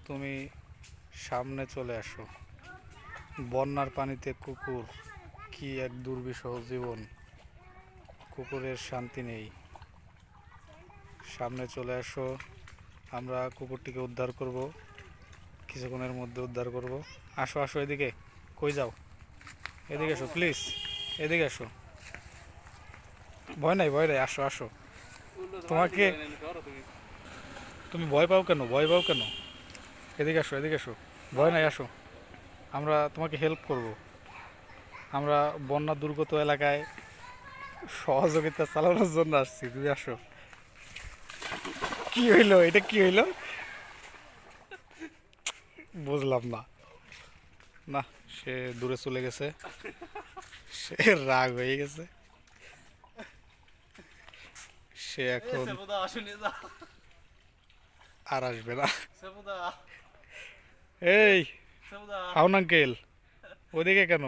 তুমি সামনে চলে আসো। বন্যার পানিতে কুকুর, কি এক দুর্বিষহ জীবন। কুকুরের শান্তি নেই। সামনে চলে আসো, আমরা কুকুরটিকে উদ্ধার করব, কিছুক্ষণের মধ্যে উদ্ধার করব। আসো আসো, এদিকে। কই যাও? এদিকে এসো প্লিজ, এদিকে আসো। ভয় নাই, ভয় নাই, আসো আসো। তোমাকে, তুমি ভয় পাও কেন? ভয় পাও কেন? এদিকে আসো, এদিকে আসো। ভয় নাই, আসো। আমরা তোমাকে হেল্প করব। আমরা বন্যা দুর্গত এলাকায় সহযোগিতা চালানোর জন্য আসছি, তুমি আসো। কি হইলো? এটা কি হইলো? বুঝলাম না। না, সে দূরে চলে গেছে, সে রাগ হয়ে গেছে, সে এখন আর আসবে না। এই, হাউন আঙ্কেল, ওদিকে কেন?